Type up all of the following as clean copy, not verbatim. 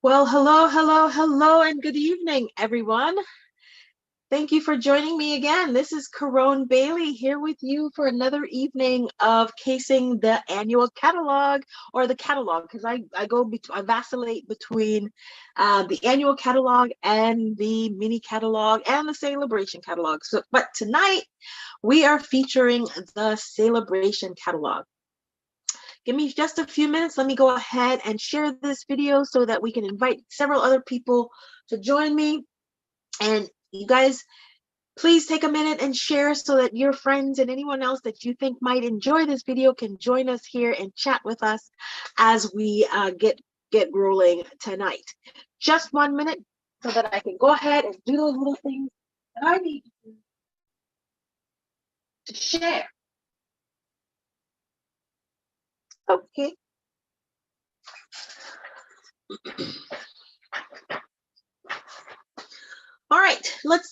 Well, hello, and good evening, everyone. Thank you for joining me again. This is Carone Bailey here with you for another evening of casing the annual catalog or the catalog because I vacillate between the annual catalog and the mini catalog and the celebration catalog. But tonight we are featuring the celebration catalog. Give me just a few minutes. Let me go ahead and share this video so that we can invite several other people to join me. And you guys, please take a minute and share so that your friends and anyone else that you think might enjoy this video can join us here and chat with us as we get rolling tonight. Just 1 minute so that I can go ahead and do those little things that I need to share. Okay. All right, let's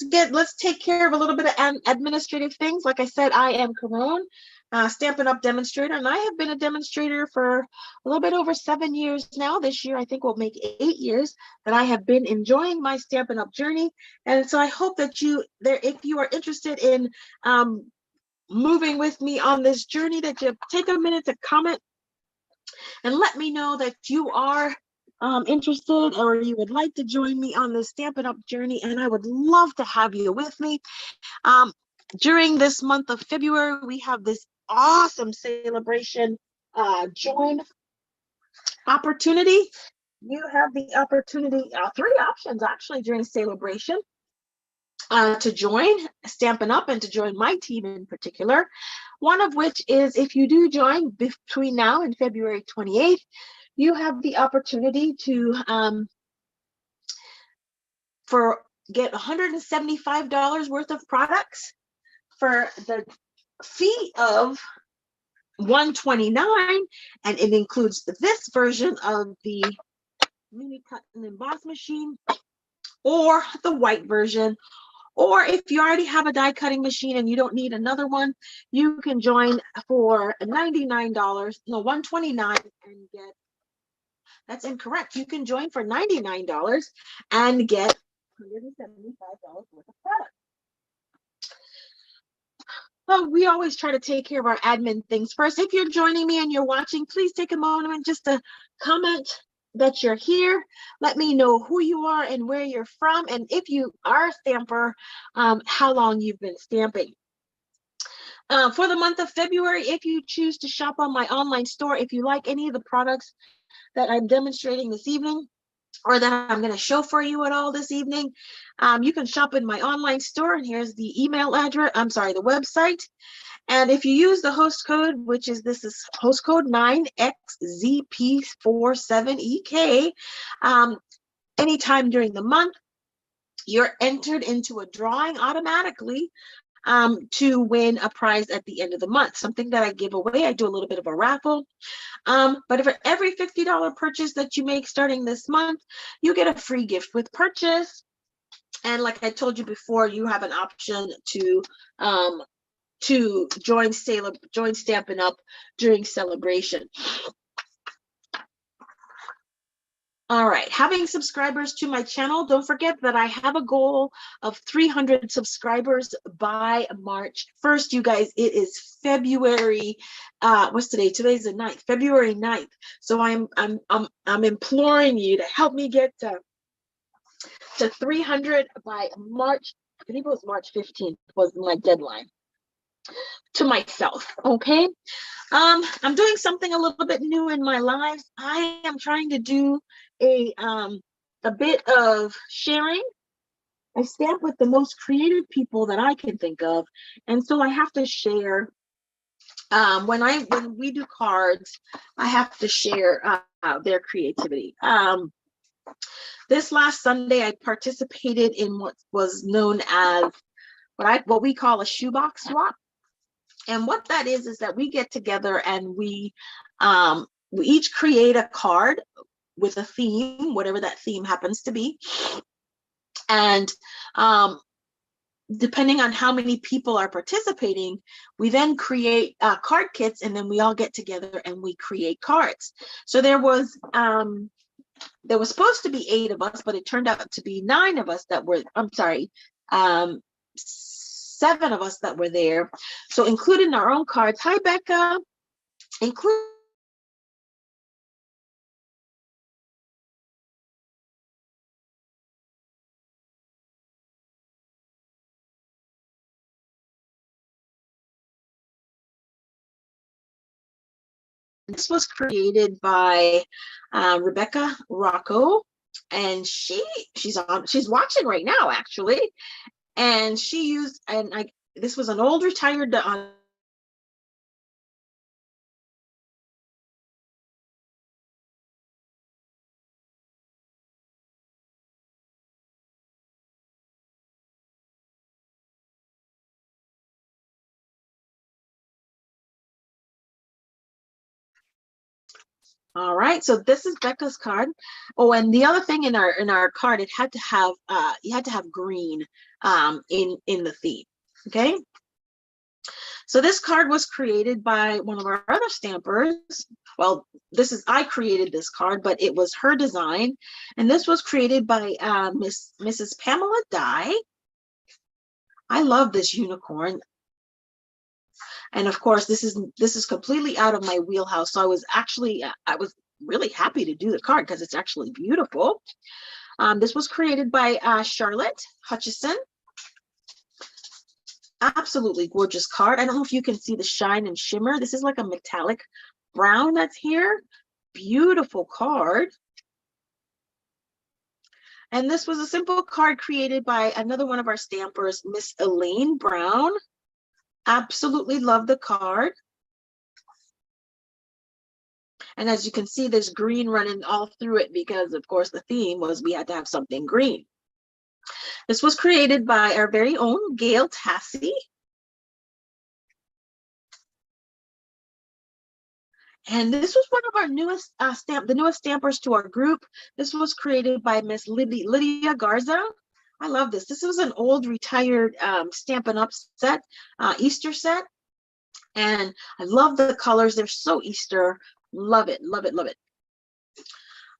take care of a little bit of administrative things. Like I said, I am Carone, Stampin' Up! Demonstrator, and I have been a demonstrator for a little bit over 7 years now. This year, I think will make 8 years that I have been enjoying my Stampin' Up! Journey. And so I hope that if you are interested in moving with me on this journey, that you take a minute to comment and let me know that you are interested or you would like to join me on this Stampin' Up! Journey, and I would love to have you with me. During this month of February, we have this awesome celebration join opportunity. You have the opportunity, 3 options actually during celebration to join Stampin' Up! And to join my team in particular. One of which is if you do join between now and February 28th, you have the opportunity to get $175 worth of products for the fee of $129, and it includes this version of the mini cut and emboss machine or the white version. Or if you already have a die cutting machine and you don't need another one, you can join for $99, no, $129 and get, that's incorrect. You can join for $99 and get $175 worth of product. Well, we always try to take care of our admin things first. If you're joining me and you're watching, please take a moment just to comment that you're here. Let me know who you are and where you're from, and if you are a stamper, how long you've been stamping. For the month of February, if you choose to shop on my online store, if you like any of the products that I'm demonstrating this evening, or that I'm going to show for you at all this evening, you can shop in my online store, and here's the email address, the website. And if you use the host code, this is host code 9XZP47EK, anytime during the month, you're entered into a drawing automatically to win a prize at the end of the month, something that I give away. I do a little bit of a raffle. But for every $50 purchase that you make starting this month, you get a free gift with purchase. And like I told you before, you have an option to join Stampin' Up! During celebration. All right, having subscribers to my channel, don't forget that I have a goal of 300 subscribers by March 1st. You guys, it is February, what's today? Today's the 9th, February 9th. So I'm imploring you to help me get to 300 by March, I think it was March 15th was my deadline to myself, okay? I'm doing something a little bit new in my life. I am trying to do a bit of sharing. I stamp with the most creative people that I can think of, and so I have to share. When we do cards, I have to share their creativity. This last Sunday, I participated in what was known as what we call a shoebox swap. And what that is that we get together and we each create a card with a theme, whatever that theme happens to be. And depending on how many people are participating, we then create card kits, and then we all get together and we create cards. So there was there was supposed to be 8 of us, but it turned out to be 9 of us that were, I'm sorry, 7 of us that were there. So including our own cards. Hi, Becca. Include this was created by Rebecca Rocco, and she's watching right now actually, and she used, and this was an old retired all right, so this is Becca's card. Oh, and the other thing in our card, it had to have you had to have green in the theme. Okay. So this card was created by one of our other stampers. Well, I created this card, but it was her design. And this was created by Mrs. Pamela Dye. I love this unicorn. And of course, this is completely out of my wheelhouse. So I was really happy to do the card because it's actually beautiful. This was created by Charlotte Hutchison. Absolutely gorgeous card. I don't know if you can see the shine and shimmer. This is like a metallic brown that's here. Beautiful card. And this was a simple card created by another one of our stampers, Miss Elaine Brown. Absolutely love the card. And as you can see, there's green running all through it because, of course, the theme was we had to have something green. This was created by our very own Gail Tassie. And this was one of our newest the newest stampers to our group. This was created by Miss Lydia Garza. I love this. This was an old retired Stampin' Up set, Easter set. And I love the colors. They're so Easter. Love it, love it, love it.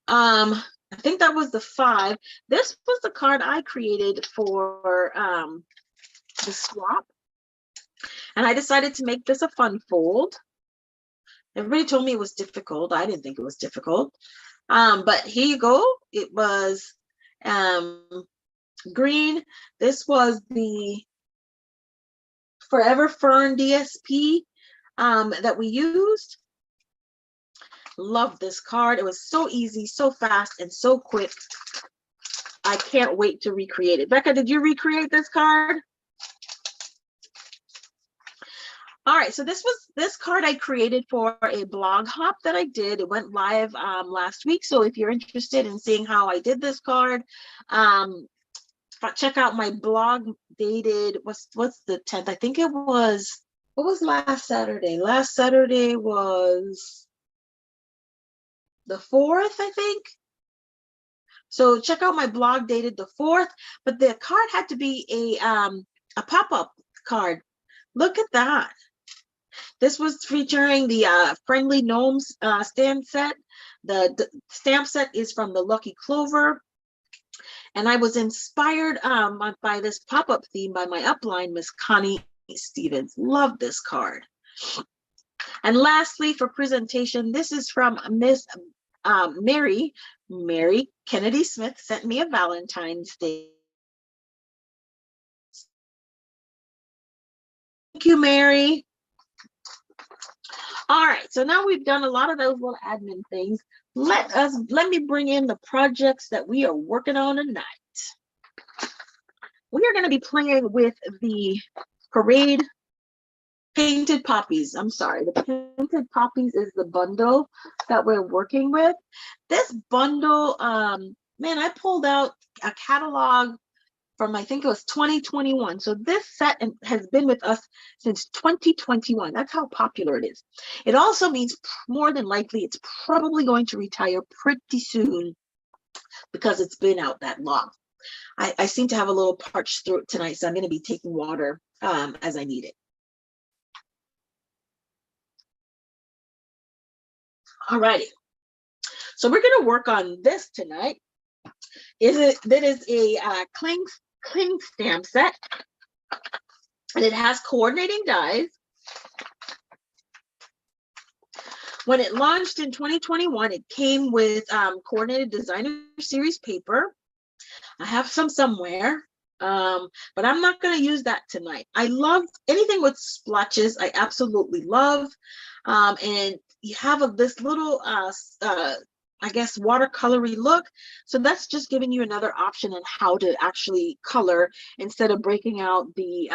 I think that was the 5. This was the card I created for the swap. And I decided to make this a fun fold. Everybody told me it was difficult. I didn't think it was difficult. But here you go. It was green. This was the Forever Fern DSP that we used. Love this card. It was so easy, so fast, and so quick. I can't wait to recreate it. Becca, did you recreate this card? All right, so this card I created for a blog hop that I did. It went live last week. So if you're interested in seeing how I did this card, check out my blog dated, what's the 10th? I think it was, what was last Saturday? Last Saturday was the 4th, I think. So check out my blog dated the 4th, but the card had to be a pop-up card. Look at that. This was featuring the Friendly Gnomes stamp set. The stamp set is from the Lucky Clover. And I was inspired by this pop-up theme by my upline, Miss Connie Stevens. Love this card. And lastly, for presentation, this is from Miss Mary Kennedy Smith, sent me a Valentine's Day. Thank you, Mary. All right, so now we've done a lot of those little admin things. Let me bring in the projects that we are working on tonight. We are going to be playing with the Parade Painted Poppies. I'm sorry, the Painted Poppies is the bundle that we're working with. This bundle, man, I pulled out a catalog from, I think it was 2021. So this set has been with us since 2021. That's how popular it is. It also means more than likely it's probably going to retire pretty soon because it's been out that long. I seem to have a little parched throat tonight, so I'm going to be taking water as I need it. All righty. So we're going to work on this tonight. That is a cling stamp set, and it has coordinating dies. When it launched in 2021, it came with coordinated designer series paper. I have some somewhere, but I'm not going to use that tonight. I love anything with splotches. I absolutely love. And you have this little, I guess, watercolory look. So that's just giving you another option on how to actually color instead of breaking out the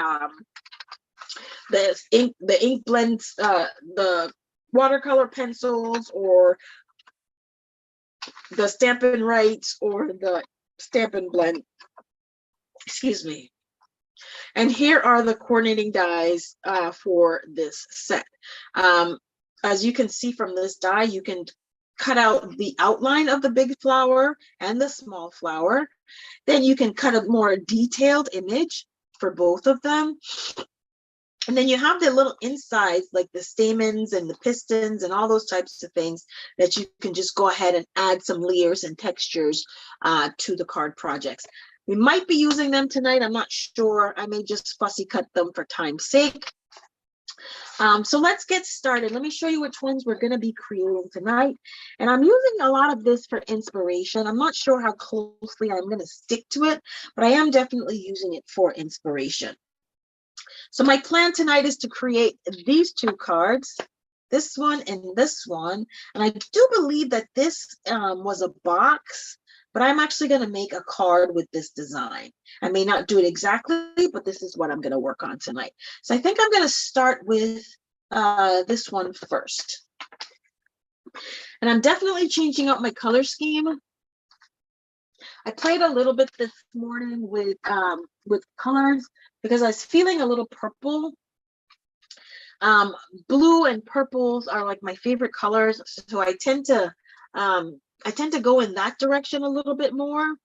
ink blends, the watercolor pencils, or the Stampin' Writes, or the Stampin' Blend. Excuse me. And here are the coordinating dies for this set. As you can see from this die, you can cut out the outline of the big flower and the small flower. Then you can cut a more detailed image for both of them. And then you have the little insides, like the stamens and the pistons and all those types of things that you can just go ahead and add some layers and textures to the card projects. We might be using them tonight. I'm not sure. I may just fussy cut them for time's sake. So let's get started. Let me show you which ones we're going to be creating tonight. And I'm using a lot of this for inspiration. I'm not sure how closely I'm going to stick to it, but I am definitely using it for inspiration. So my plan tonight is to create these two cards, this one and this one. And I do believe that this was a box, but I'm actually going to make a card with this design. I may not do it exactly, but this is what I'm going to work on tonight. So I think I'm going to start with this one first. And I'm definitely changing up my color scheme. I played a little bit this morning with colors because I was feeling a little purple. Blue and purples are like my favorite colors, so I tend to go in that direction a little bit more.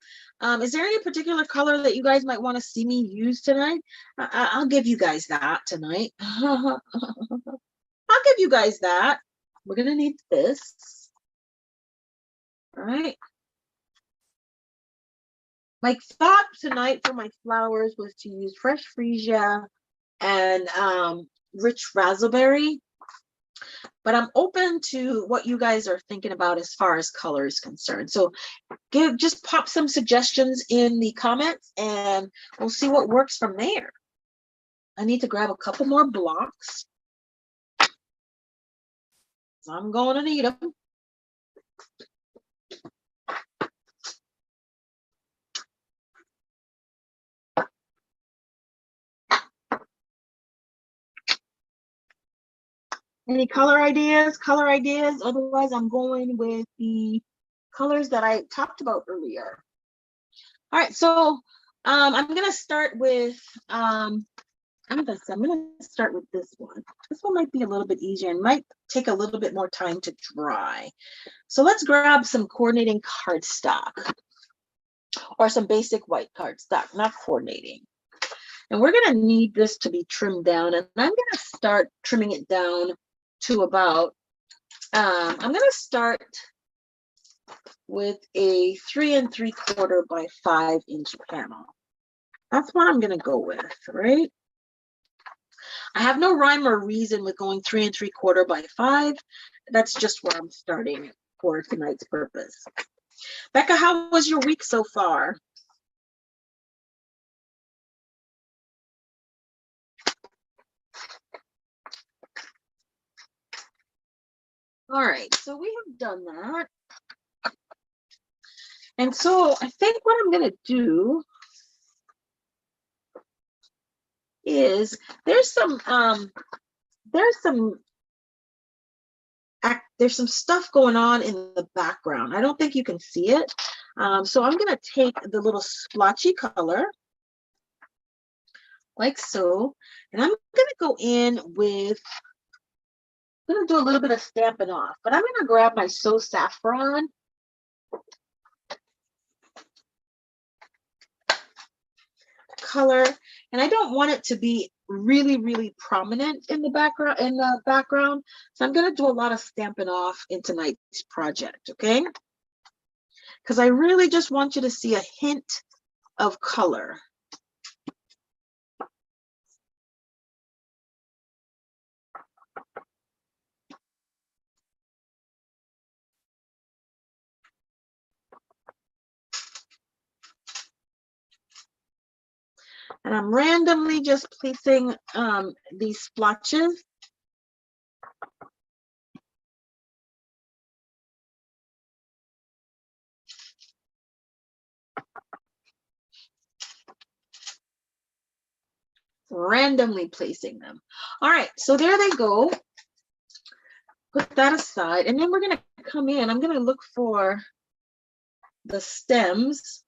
Is there any particular color that you guys might want to see me use tonight? I'll give you guys that tonight. I'll give you guys that. We're gonna need this. All right. My thought tonight for my flowers was to use fresh freesia and rich raspberry, but I'm open to what you guys are thinking about as far as color is concerned. So just pop some suggestions in the comments and we'll see what works from there. I need to grab a couple more blocks. So I'm going to need them. Any color ideas? Color ideas? Otherwise, I'm going with the colors that I talked about earlier. All right, so I'm gonna start with I'm gonna start with this one. This one might be a little bit easier and might take a little bit more time to dry. So let's grab some coordinating cardstock or some basic white cardstock, not coordinating. And we're gonna need this to be trimmed down, and I'm gonna start trimming it down to about, I'm gonna start with a 3 3/4 by 5 inch panel. That's what I'm gonna go with, right? I have no rhyme or reason with going 3 3/4 by 5. That's just where I'm starting for tonight's purpose. Becca, how was your week so far? All right, so we have done that. And so I think what I'm going to do is there's some stuff going on in the background. I don't think you can see it. So I'm going to take the little splotchy color like so, and I'm going to go in with, I'm going to do a little bit of Stampin' Off, but I'm going to grab my So Saffron color, and I don't want it to be really prominent in the background. So I'm going to do a lot of Stampin' Off in tonight's project. Okay, because I really just want you to see a hint of color. And I'm randomly just placing these splotches. Randomly placing them. All right, so there they go. Put that aside, and then we're going to come in. I'm going to look for the stems.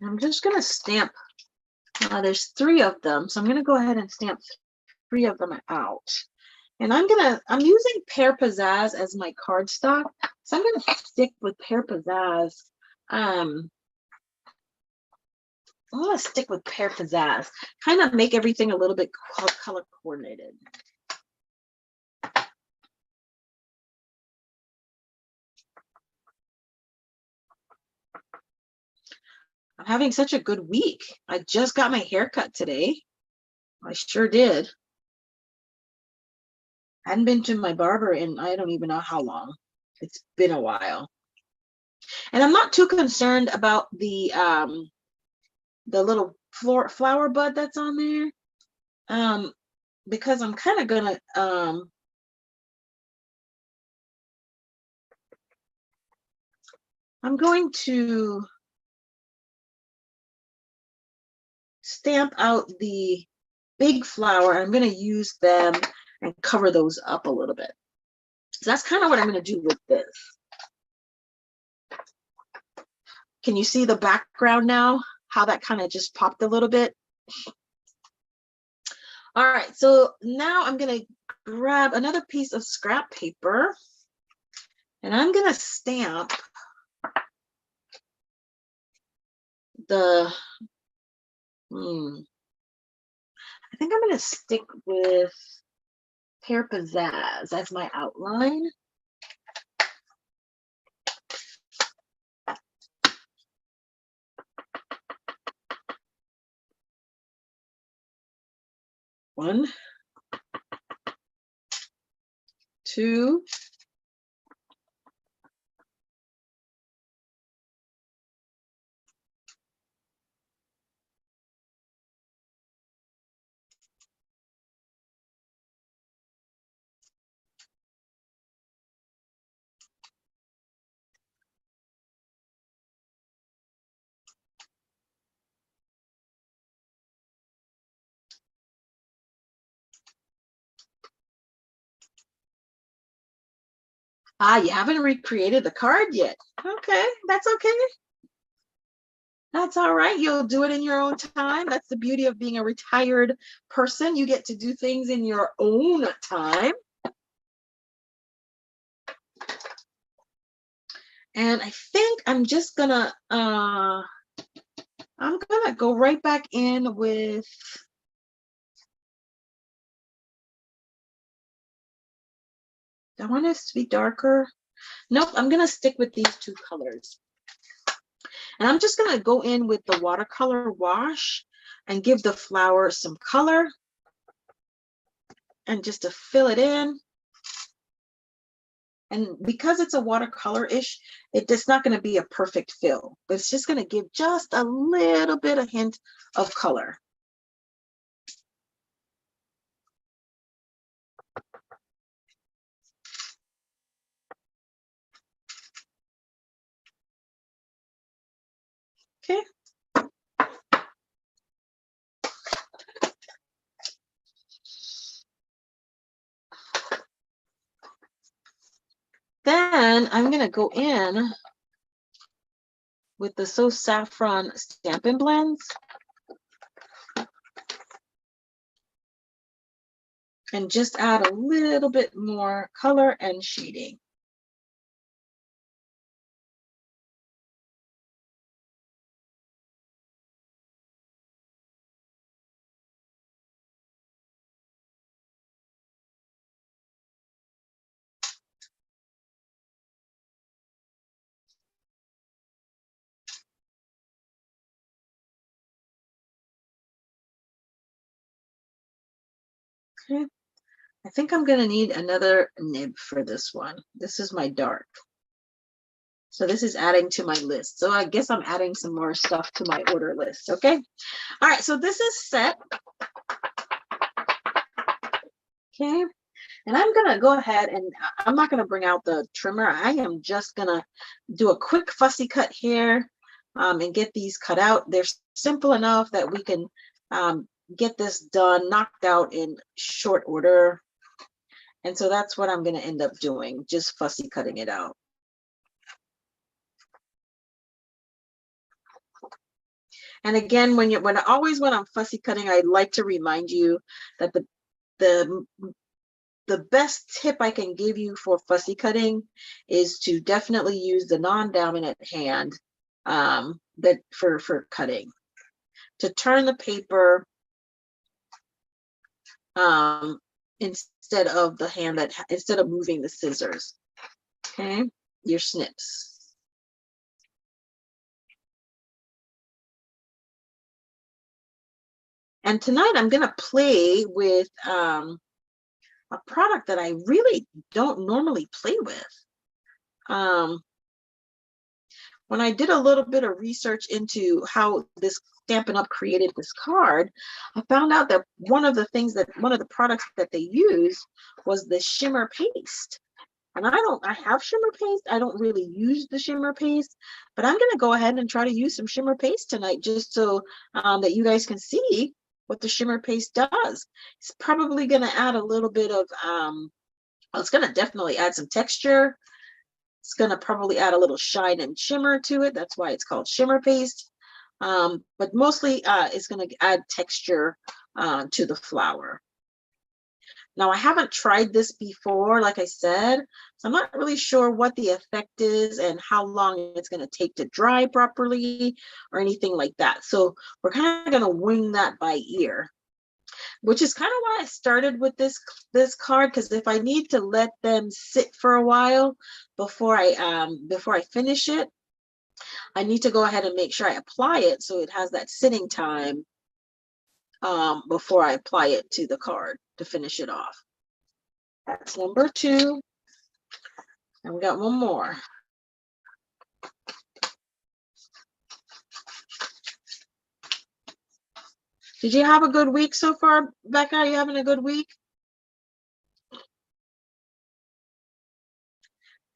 I'm just going to stamp. There's 3 of them, so I'm going to go ahead and stamp 3 of them out. And I'm using Pear Pizzazz as my cardstock, so I'm going to stick with Pear Pizzazz. I'm going to stick with Pear Pizzazz, kind of make everything a little bit color coordinated. I'm having such a good week. I just got my hair cut today. I sure did. I hadn't been to my barber in I don't even know how long. It's been a while. And I'm not too concerned about the little flower bud that's on there, because I'm kind of gonna I'm going to stamp out the big flower. I'm going to use them and cover those up a little bit. So that's kind of what I'm going to do with this. Can you see the background now? How that kind of just popped a little bit. All right, so now I'm going to grab another piece of scrap paper and I'm going to stamp the I think I'm going to stick with Pear Pizzazz as my outline. One, 2, you haven't recreated the card yet. Okay, that's okay. That's all right. You'll do it in your own time. That's the beauty of being a retired person. You get to do things in your own time. And I think I'm just gonna go right back in with I want this to be darker. Nope, I'm gonna stick with these 2 colors. And I'm just gonna go in with the watercolor wash and give the flower some color. And just to fill it in. And because it's a watercolor-ish, it's not gonna be a perfect fill, but it's just gonna give just a little bit of hint of color. Okay. Then I'm going to go in with the So Saffron Stampin' Blends. and just add a little bit more color and shading. Okay. I think I'm going to need another nib for this one. This is my dark. So this is adding to my list. So I guess I'm adding some more stuff to my order list. Okay. All right. So this is set. Okay. And I'm going to go ahead and I'm not going to bring out the trimmer. I am just going to do a quick fussy cut here and get these cut out. They're simple enough that we can get this done, knocked out in short order. And so that's what I'm going to end up doing, just fussy cutting it out. And again, when I'm fussy cutting, I like to remind you that the best tip I can give you for fussy cutting is to definitely use the non-dominant hand that for cutting, to turn the paper instead of the hand instead of moving the scissors. Okay, your snips. And tonight I'm going to play with a product that I really don't normally play with. When I did a little bit of research into how this Stampin' Up! Created this card, I found out that one of the products that they used was the shimmer paste. And I have shimmer paste. I don't really use the shimmer paste, but I'm going to go ahead and try to use some shimmer paste tonight just so that you guys can see what the shimmer paste does. It's probably going to add a little bit of, it's going to definitely add some texture. It's going to probably add a little shine and shimmer to it. That's why it's called shimmer paste. But mostly it's going to add texture to the flower. Now, I haven't tried this before, like I said, so I'm not really sure what the effect is and how long it's going to take to dry properly or anything like that. So we're kind of going to wing that by ear, which is kind of why I started with this card, because if I need to let them sit for a while before I finish it, I need to go ahead and make sure I apply it so it has that sitting time before I apply it to the card to finish it off. That's number 2. And we got one more. Did you have a good week so far, Becca? Are you having a good week?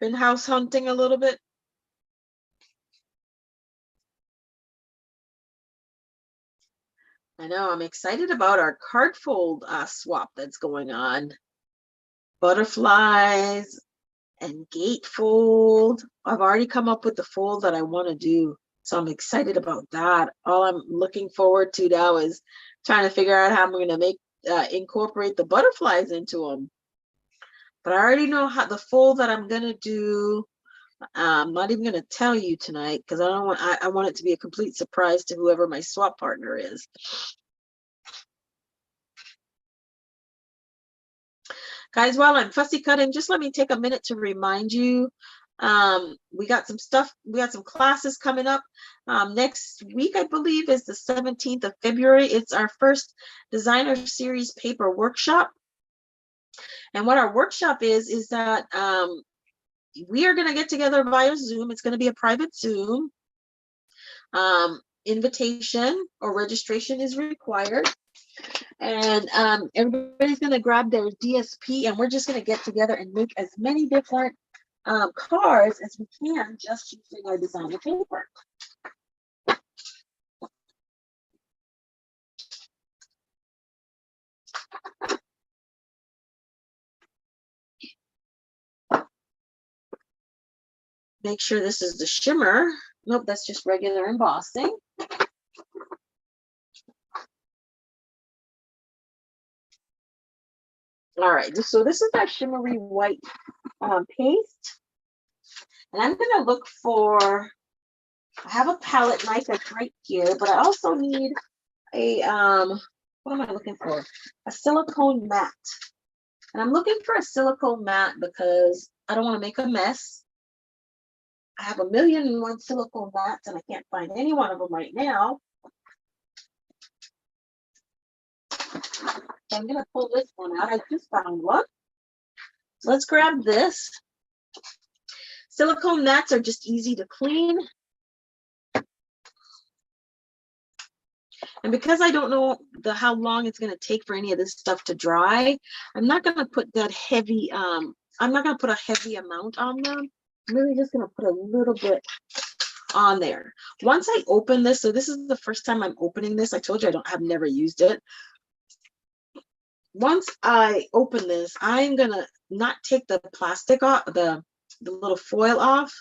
Been house hunting a little bit? I know, I'm excited about our card fold swap that's going on. Butterflies and gatefold. I've already come up with the fold that I want to do. So I'm excited about that. All I'm looking forward to now is trying to figure out how I'm going to incorporate the butterflies into them. But I already know how the fold that I'm going to do. I'm not even going to tell you tonight because I want it to be a complete surprise to whoever my swap partner is. Guys, while I'm fussy cutting, just let me take a minute to remind you, we got some classes coming up. Next week, I believe, is the 17th of February. It's our first designer series paper workshop. And what our workshop is that we are going to get together via Zoom. It's going to be a private Zoom. Invitation or registration is required. And everybody's going to grab their DSP, and we're just going to get together and make as many different cards as we can just using our designer paper. Make sure this is the shimmer. Nope, that's just regular embossing. All right, so this is our shimmery white paste. And I'm gonna look for, I have a palette knife that's right here, but I also need a, what am I looking for? A silicone mat. And I'm looking for a silicone mat because I don't want to make a mess. I have 1,000,001 silicone mats and I can't find any one of them right now. So I'm gonna pull this one out. I just found one. So let's grab this. Silicone mats are just easy to clean. And because I don't know how long it's going to take for any of this stuff to dry, I'm not going to put that heavy, I'm not going to put a heavy amount on them. I'm really just going to put a little bit on there. Once I open this, so this is the first time I'm opening this. I told you I've never used it. Once I open this, I'm going to not take the plastic off, the little foil off,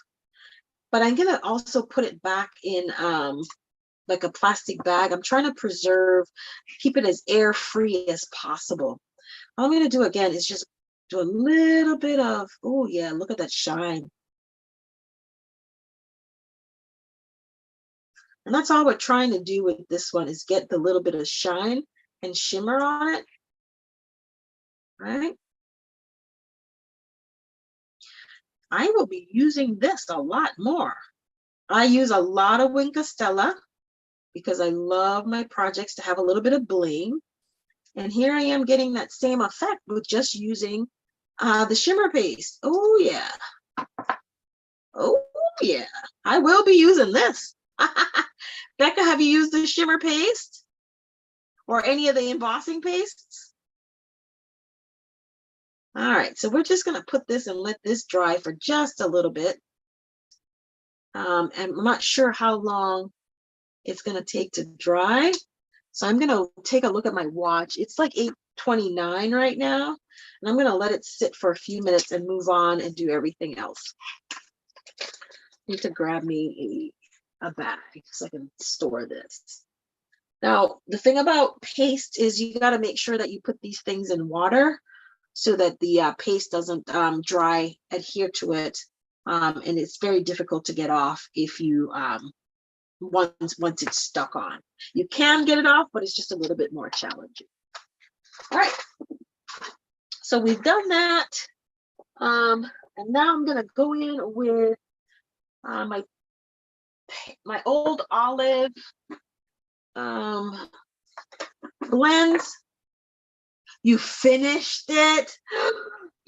but I'm going to also put it back in, like a plastic bag. I'm trying to keep it as air free as possible. All I'm going to do again is just do a little bit of, oh yeah, look at that shine. And that's all we're trying to do with this one, is get the little bit of shine and shimmer on it. Right? I will be using this a lot more. I use a lot of Wink of Stella because I love my projects to have a little bit of bling. And here I am getting that same effect with just using the shimmer paste. Oh yeah. Oh yeah. I will be using this. Becca, have you used the shimmer paste or any of the embossing pastes? All right, so we're just going to put this and let this dry for just a little bit. And I'm not sure how long it's going to take to dry. So I'm going to take a look at my watch. It's like 8:29 right now. And I'm going to let it sit for a few minutes and move on and do everything else. I need to grab me a bag so I can store this. Now, the thing about paste is you got to make sure that you put these things in water so that the paste doesn't adhere to it. And it's very difficult to get off if you once it's stuck on. You can get it off, but it's just a little bit more challenging. All right, so we've done that. And now I'm gonna go in with my old olive blends. You finished it?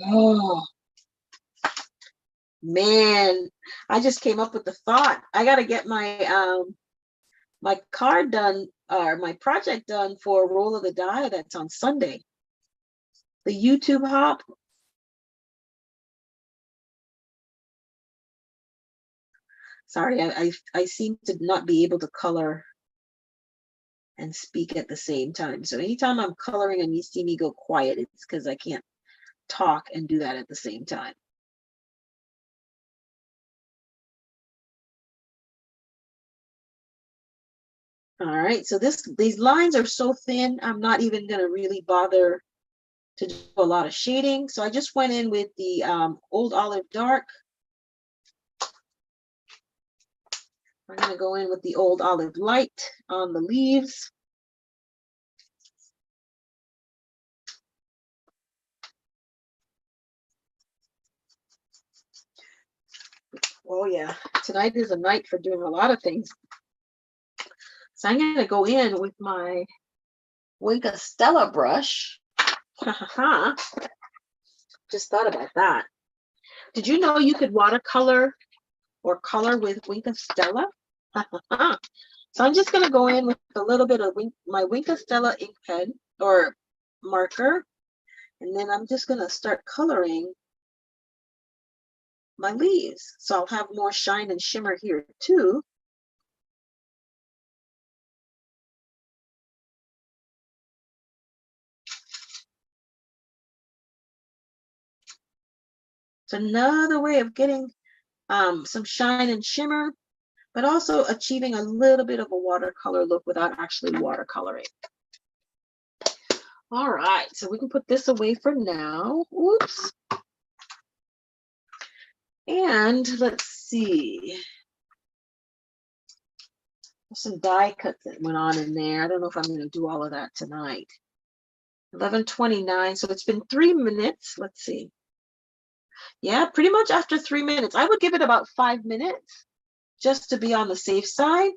Oh man, I just came up with the thought. I gotta get my my card done, or my project done for Roll of the Die that's on Sunday. The YouTube hop. Sorry, I seem to not be able to color and speak at the same time. So anytime I'm coloring and you see me go quiet, it's because I can't talk and do that at the same time. All right, so these lines are so thin, I'm not even gonna really bother to do a lot of shading. So I just went in with the Old Olive Dark. I'm gonna go in with the Old Olive Light on the leaves. Oh yeah, tonight is a night for doing a lot of things. So I'm gonna go in with my Wink of Stella brush. Just thought about that. Did you know you could watercolor or color with Wink of Stella? So I'm just gonna go in with a little bit of my Wink of Stella ink pen or marker, and then I'm just gonna start coloring my leaves. So I'll have more shine and shimmer here too. It's another way of getting some shine and shimmer, but also achieving a little bit of a watercolor look without actually watercoloring. All right, so we can put this away for now. Oops. And let's see. There's some die cuts that went on in there. I don't know if I'm going to do all of that tonight. 11:29, so it's been 3 minutes. Let's see. Yeah, pretty much after 3 minutes. I would give it about 5 minutes just to be on the safe side.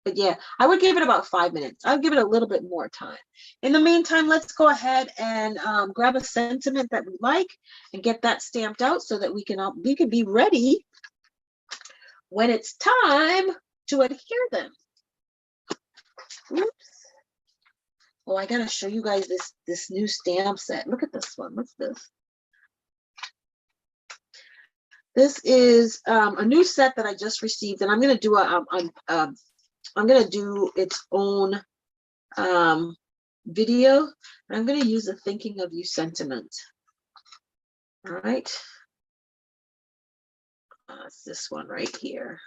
But yeah, I would give it about 5 minutes. I'll give it a little bit more time. In the meantime, let's go ahead and grab a sentiment that we like and get that stamped out so that we can be ready when it's time to adhere them. Oops. Oh, I gotta show you guys this new stamp set. Look at this one. What's this? This is a new set that I just received, and I'm gonna do I'm gonna do its own video, and I'm gonna use the thinking of you sentiment. All right, it's this one right here,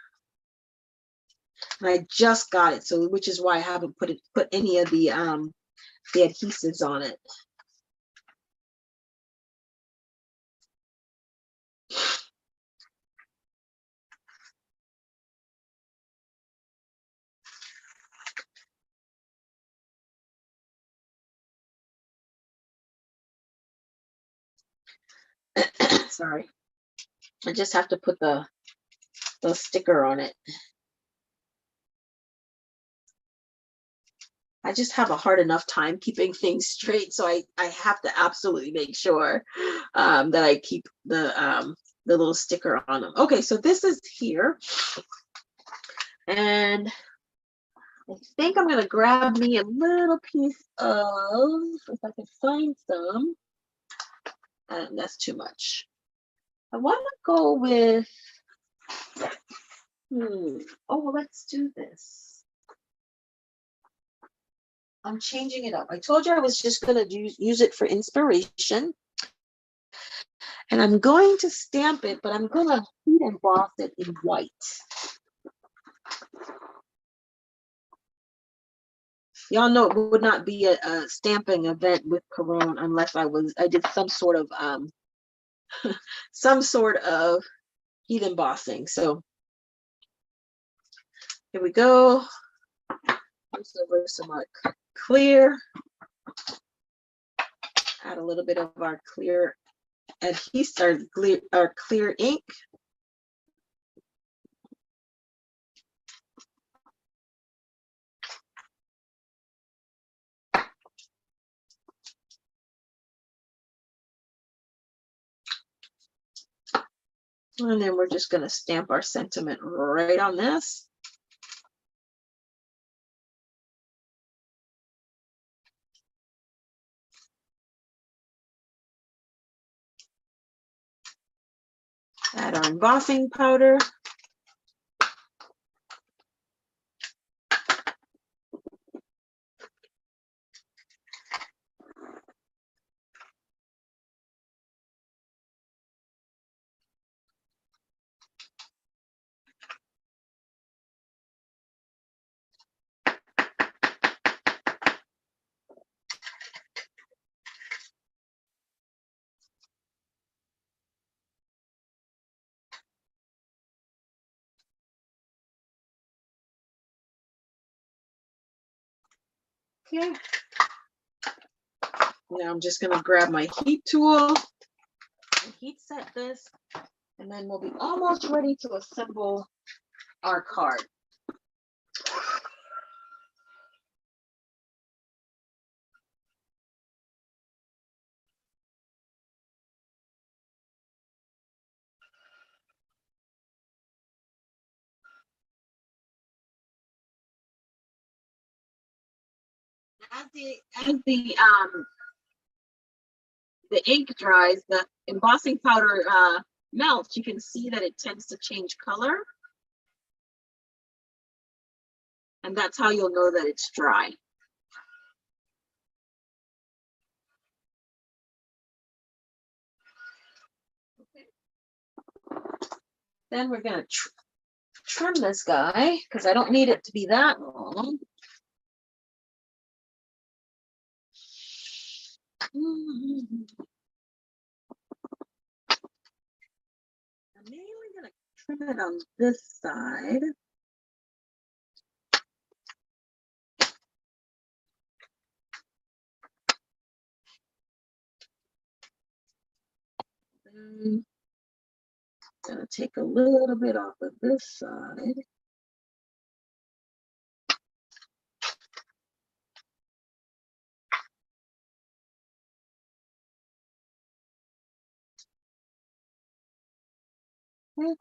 and I just got it, so which is why I haven't put any of the adhesives on it. Sorry, I just have to put the sticker on it. I just have a hard enough time keeping things straight, so I have to absolutely make sure that I keep the little sticker on them. Okay, so this is here, and I think I'm gonna grab me a little piece of, if I can find some, and that's too much. I want to go with, oh, let's do this. I'm changing it up. I told you I was just going to use it for inspiration. And I'm going to stamp it, but I'm going to heat emboss it in white. Y'all know it would not be a stamping event with Caron unless I did some sort of heat embossing. So here we go. Just over some clear. Add a little bit of our clear adhesive, our clear ink. And then we're just going to stamp our sentiment right on this. Add our embossing powder. Okay. Now I'm just going to grab my heat tool and heat set this, and then we'll be almost ready to assemble our card. As the ink dries, the embossing powder melts, you can see that it tends to change color. And that's how you'll know that it's dry. Okay. Then we're going to trim this guy because I don't need it to be that long. I'm mainly going to trim it on this side. I'm going to take a little bit off of this side. Okay.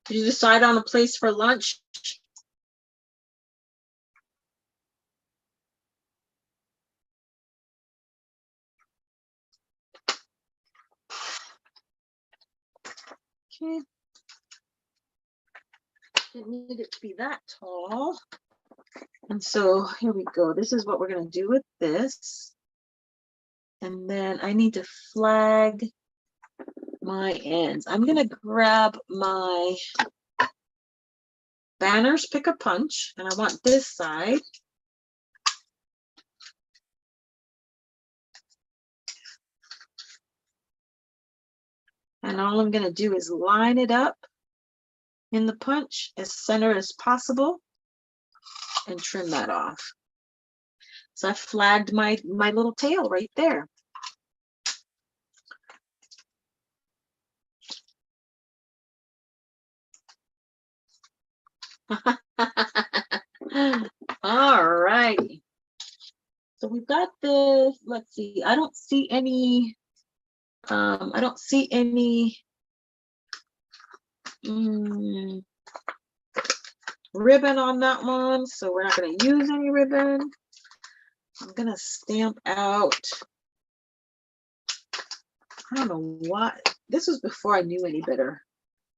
Did you decide on a place for lunch? Okay. Didn't need it to be that tall. And so here we go. This is what we're going to do with this. And then I need to flag my ends. I'm going to grab my banners, pick a punch, and I want this side. And all I'm going to do is line it up in the punch as center as possible and trim that off. So I flagged my little tail right there. All right. So we've got this. Let's see. I don't see any ribbon on that one, so we're not going to use any ribbon. I'm going to stamp out. I don't know what. This was before I knew any better.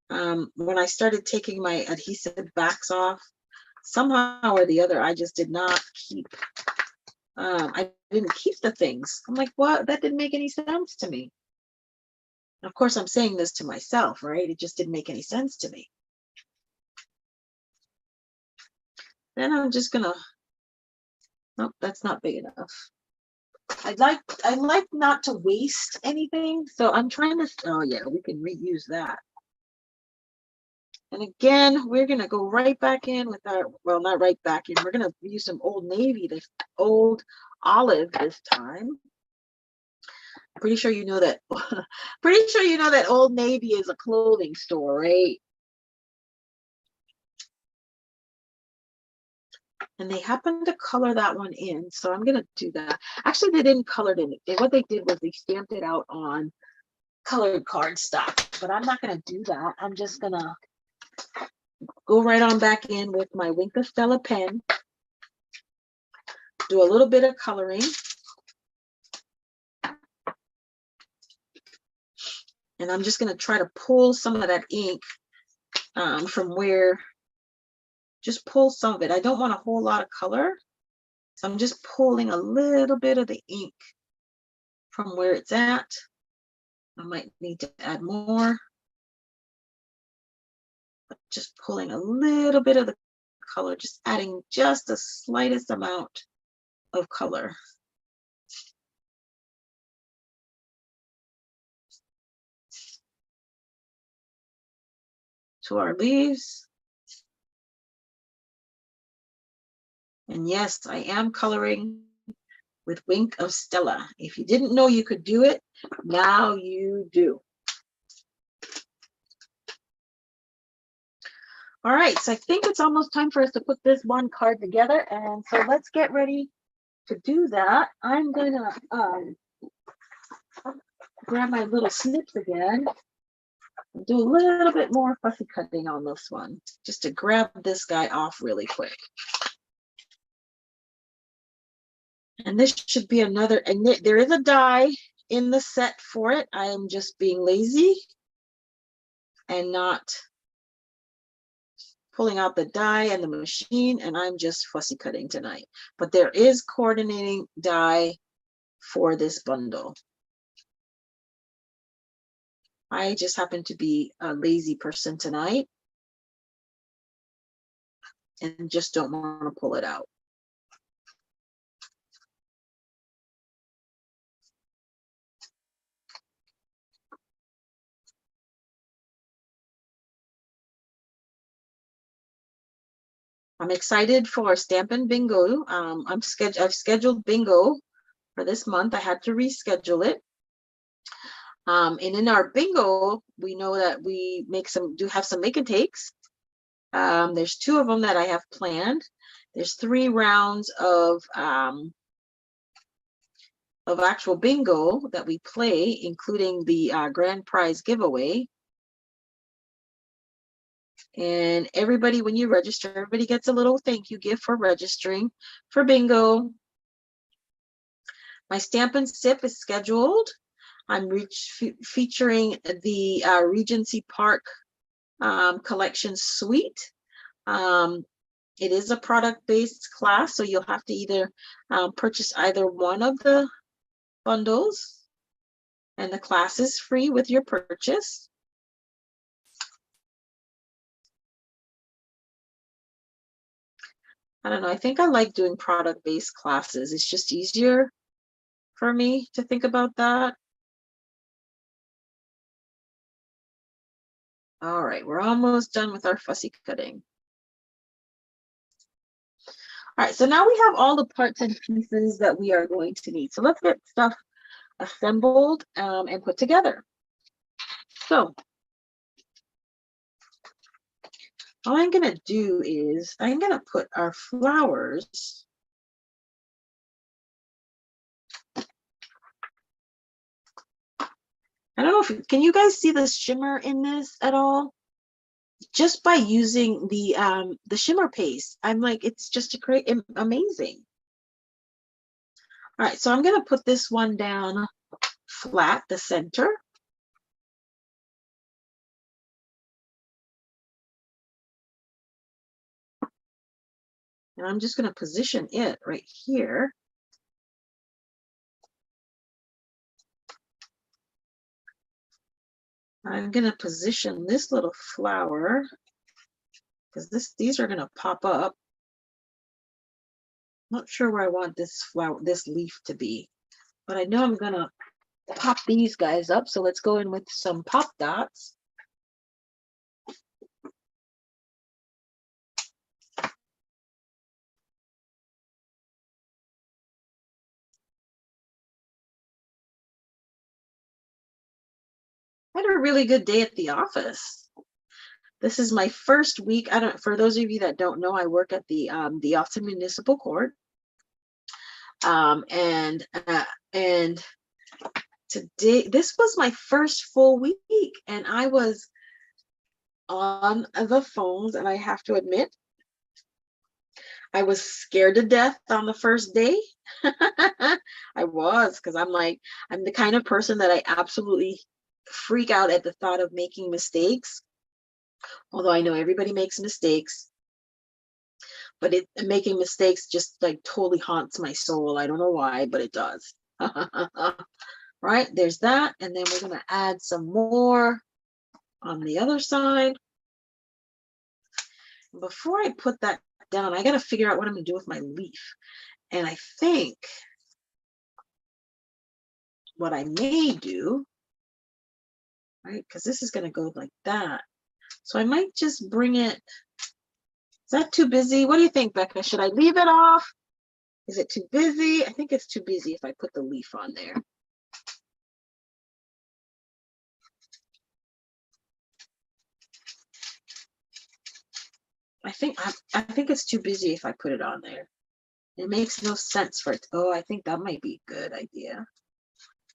When I started taking my adhesive backs off, somehow or the other, I just did not keep. I didn't keep the things. I'm like, what? That didn't make any sense to me. Of course, I'm saying this to myself, right? It just didn't make any sense to me. Then I'm just gonna. Nope, that's not big enough. I like not to waste anything, so I'm trying to. Oh yeah, we can reuse that. And again, we're gonna go right back in with our. Well, not right back in. We're gonna use some Old Navy, this Old Olive this time. Pretty sure you know that. Pretty sure you know that Old Navy is a clothing store, right? And they happened to color that one in, so I'm gonna do that. Actually, they didn't color it in. What they did was they stamped it out on colored cardstock, but I'm not gonna do that. I'm just gonna go right on back in with my Wink of Stella pen, do a little bit of coloring. And I'm just gonna try to pull some of that ink from where, just pull some of it. I don't want a whole lot of color, so I'm just pulling a little bit of the ink from where it's at. I might need to add more. But just pulling a little bit of the color, just adding just the slightest amount of color. To our leaves. And yes, I am coloring with Wink of Stella. If you didn't know you could do it, now you do. All right, so I think it's almost time for us to put this one card together. And so let's get ready to do that. I'm gonna grab my little snips again. Do a little bit more fussy cutting on this one, just to grab this guy off really quick. And this should be another, and there is a die in the set for it. I am just being lazy and not pulling out the die and the machine, and I'm just fussy cutting tonight. But there is coordinating die for this bundle. I just happen to be a lazy person tonight and just don't want to pull it out. I'm excited for Stampin' Bingo. I've scheduled bingo for this month. I had to reschedule it. And in our bingo, we know that we have some make and takes. There's 2 of them that I have planned. There's 3 rounds of actual bingo that we play, including the grand prize giveaway. And everybody, when you register, everybody gets a little thank you gift for registering for bingo. My Stampin' Sip is scheduled. I'm featuring the Regency Park collection suite. It is a product-based class, so you'll have to either purchase either one of the bundles, and the class is free with your purchase. I don't know, I think I like doing product-based classes. It's just easier for me to think about that. All right, we're almost done with our fussy cutting. All right, so now we have all the parts and pieces that we are going to need. So let's get stuff assembled and put together. So all I'm gonna do is I'm gonna put our flowers I don't know if can you guys see the shimmer in this at all? Just by using the shimmer paste, I'm like, it's just amazing. All right, so I'm gonna put this one down flat, the center. And I'm just gonna position it right here. I'm gonna position this little flower because these are gonna pop up. Not sure where I want this leaf to be, but I know I'm gonna pop these guys up. So let's go in with some pop dots. I had a really good day at the office. This is my first week. For those of you that don't know, I work at the Austin Municipal Court. And today, this was my first full week, and I was on the phones, and I have to admit, I was scared to death on the first day. I was, because I'm the kind of person that I absolutely freak out at the thought of making mistakes. Although I know everybody makes mistakes, but making mistakes just like totally haunts my soul. I don't know why, but it does. Right, there's that. And then we're going to add some more on the other side. Before I put that down, I got to figure out what I'm going to do with my leaf. And I think what I may do, right, because this is going to go like that. So I might just bring it. Is that too busy? What do you think, Becca? Should I leave it off? Is it too busy? I think it's too busy if I put the leaf on there. I think it's too busy if I put it on there. It makes no sense for it. Oh, I think that might be a good idea.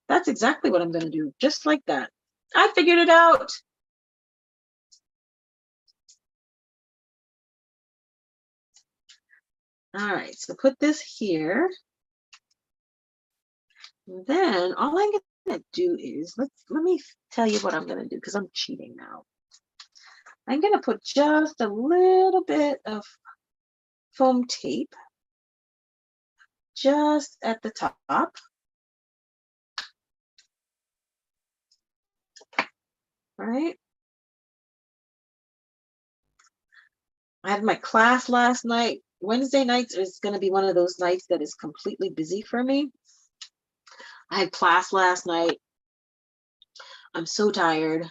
That's exactly what I'm going to do, just like that. I figured it out. All right, so put this here. And then all I'm going to do is, let me tell you what I'm going to do, because I'm cheating now. I'm going to put just a little bit of foam tape just at the top. Right? I had my class last night. Wednesday nights is going to be one of those nights that is completely busy for me. I had class last night. I'm so tired.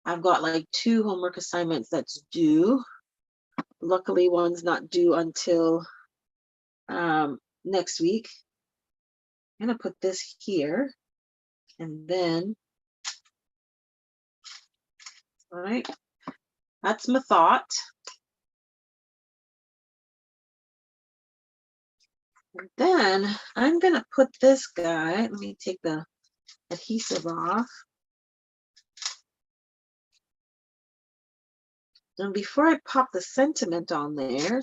I've got like 2 homework assignments that's due. Luckily, one's not due until next week. I'm going to put this here. And then, all right, that's my thought. And then I'm going to put this guy, let me take the adhesive off. And before I pop the sentiment on there,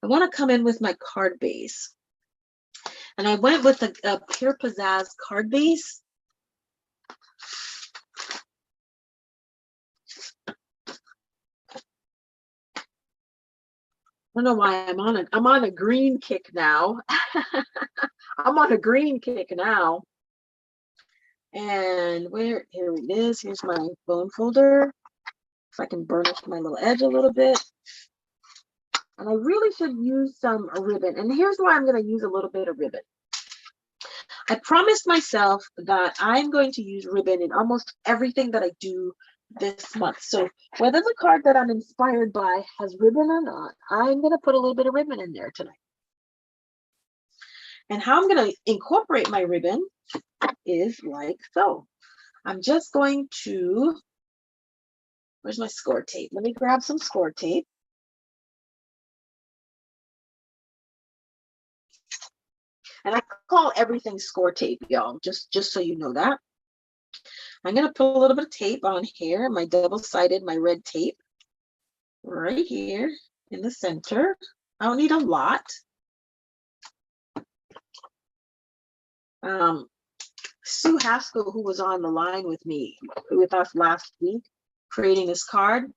I want to come in with my card base. And I went with a Pure Pizzazz card base. I don't know why I'm on a green kick now. I'm on a green kick now. And here it is. Here's my bone folder. If I can burnish my little edge a little bit. And I really should use some ribbon. And here's why I'm going to use a little bit of ribbon. I promised myself that I'm going to use ribbon in almost everything that I do this month. So whether the card that I'm inspired by has ribbon or not, I'm going to put a little bit of ribbon in there tonight. And how I'm going to incorporate my ribbon is like so. I'm just going to, where's my score tape? Let me grab some score tape. And I call everything score tape, y'all, just so you know that. I'm going to put a little bit of tape on here, my double-sided, my red tape, right here in the center. I don't need a lot. Sue Haskell, who was on the line with us last week, creating this card,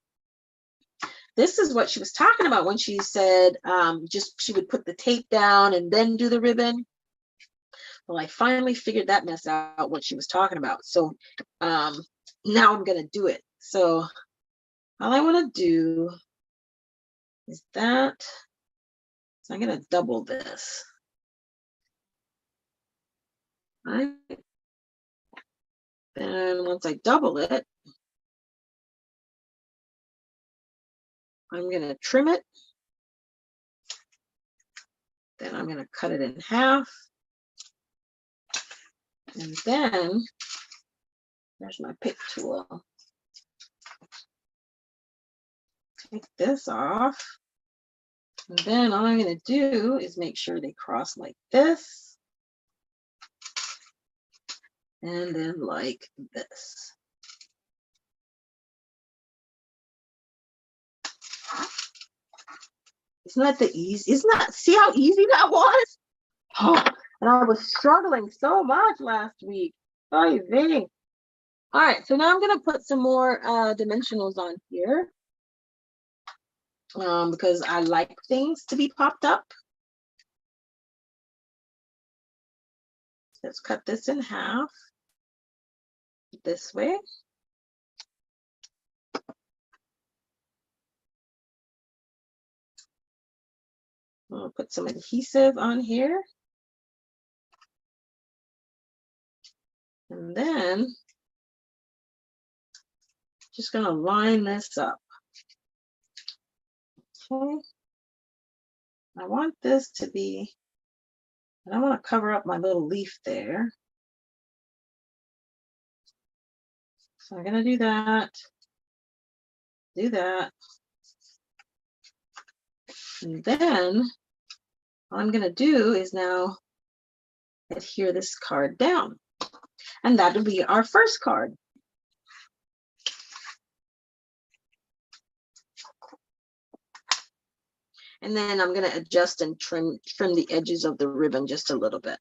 this is what she was talking about when she said she would put the tape down and then do the ribbon. Well, I finally figured that mess out, what she was talking about. So now I'm going to do it. So all I want to do is that. So I'm going to double this. Right. Then once I double it, I'm going to trim it. Then I'm going to cut it in half. And then there's my pick tool. Take this off. And then all I'm going to do is make sure they cross like this. And then like this. Isn't that the easy? Isn't that, see how easy that was? Oh, and I was struggling so much last week. Oh, dang. All right, so now I'm going to put some more dimensionals on here because I like things to be popped up. Let's cut this in half this way. I'll put some adhesive on here. And then just going to line this up. Okay. I want this to be, and I want to cover up my little leaf there. So I'm going to do that. Do that. And then what I'm going to do is now adhere this card down. And that'll be our first card. And then I'm going to adjust and trim the edges of the ribbon just a little bit.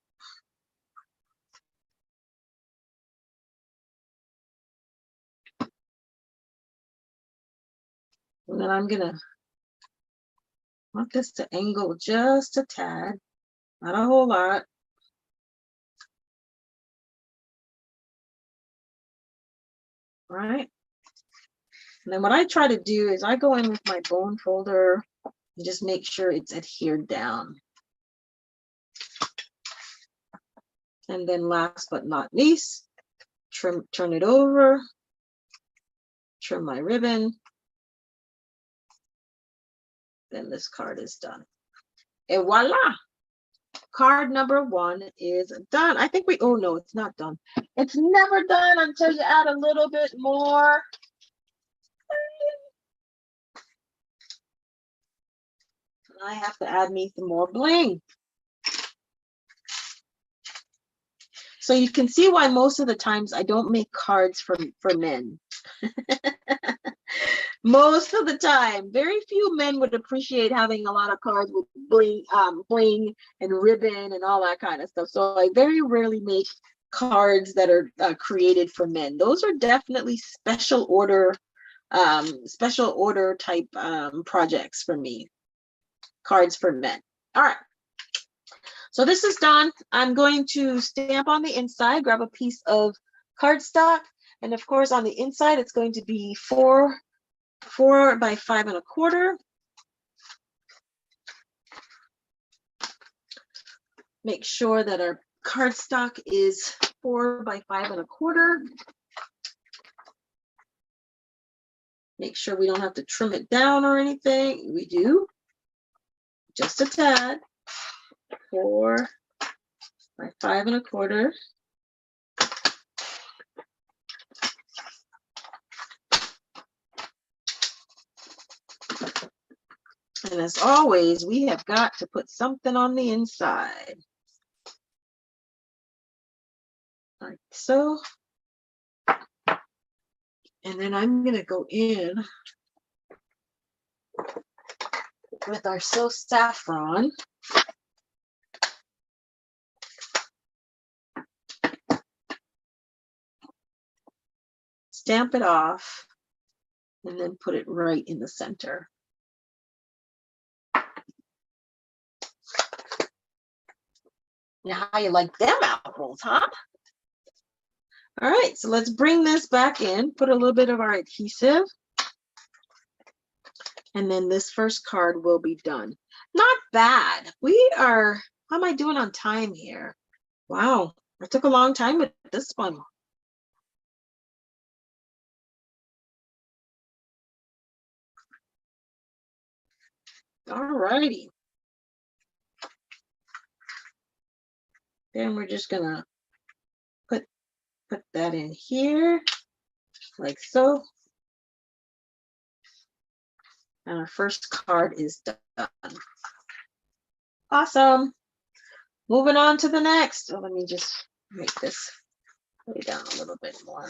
And then I'm going to want this to angle just a tad, not a whole lot. All right. And then what I try to do is I go in with my bone folder and just make sure it's adhered down. And then last but not least, turn it over, trim my ribbon. Then this card is done. Et voila! Card number 1 is done. I think oh no, it's not done. It's never done until you add a little bit more. I have to add me some more bling. So you can see why most of the times I don't make cards for men. Most of the time, very few men would appreciate having a lot of cards with bling and ribbon and all that kind of stuff. So I very rarely make cards that are created for men. Those are definitely special order type projects for me. Cards for men. All right. So this is done. I'm going to stamp on the inside, grab a piece of cardstock, and of course on the inside it's going to be 4 by 5 1/4. Make sure that our cardstock is 4 by 5 1/4. Make sure we don't have to trim it down or anything. We do, just a tad. 4 by 5 1/4. And as always, we have got to put something on the inside. Like so. And then I'm going to go in with our So Saffron. Stamp it off, and then put it right in the center. Now, how you like them apples, huh? All right, so let's bring this back in, put a little bit of our adhesive, and then this first card will be done. Not bad. How am I doing on time here? Wow, I took a long time with this one. All righty. Then we're just gonna put that in here, like so. And our first card is done. Awesome. Moving on to the next. Oh, let me just make this lay down a little bit more.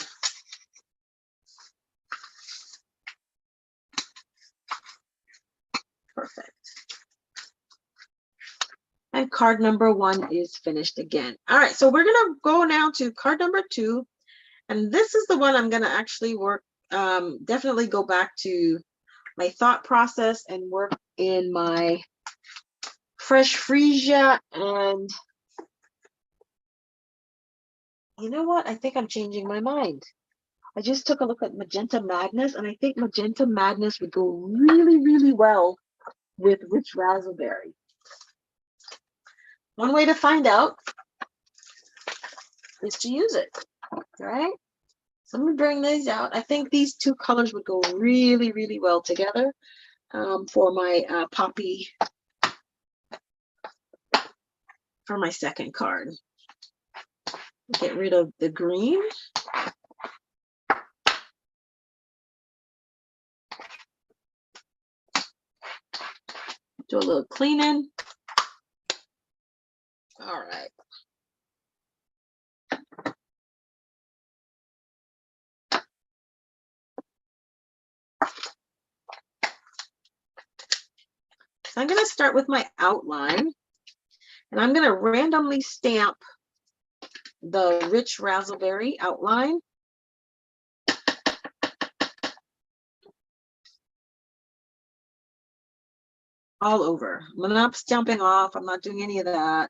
Perfect. And card number 1 is finished again. All right, so we're gonna go now to card number 2. And this is the one I'm gonna actually work, definitely go back to my thought process and work in my fresh freesia. And you know what? I think I'm changing my mind. I just took a look at Magenta Madness, and I think Magenta Madness would go really, really well with Rich Raspberry. One way to find out is to use it, right? So I'm gonna bring these out. I think these 2 colors would go really, really well together for my poppy, for my second card. Get rid of the green. Do a little cleaning. All right. So I'm going to start with my outline, and I'm going to randomly stamp the Rich Raspberry outline. All over. I'm not stamping off. I'm not doing any of that.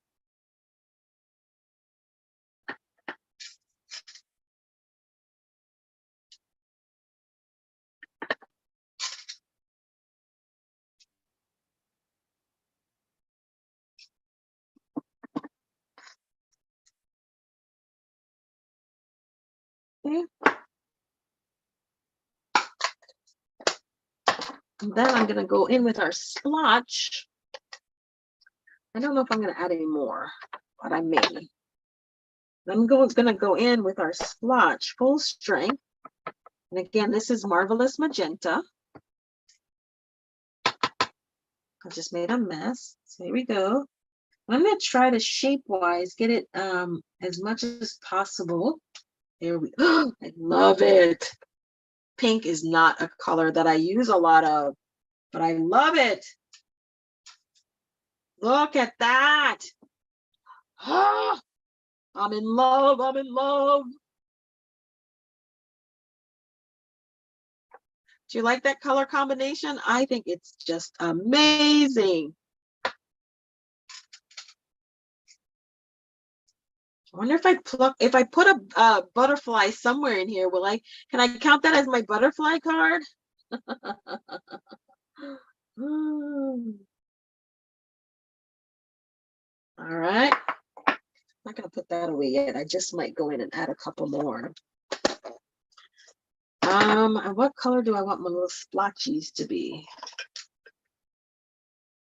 Okay. And then I'm gonna go in with our splotch. I don't know if I'm gonna add any more, but I may. I'm gonna go in with our splotch full strength. And again, this is Marvelous Magenta. I just made a mess. So here we go. I'm gonna try to shape-wise get it as much as possible. There we go. I love it. Pink is not a color that I use a lot of, but I love it. Look at that. Ah, I'm in love. I'm in love. Do you like that color combination? I think it's just amazing. I wonder if I put a butterfly somewhere in here, can I count that as my butterfly card? All right. I'm not gonna put that away yet. I just might go in and add a couple more. What color do I want my little splotchies to be?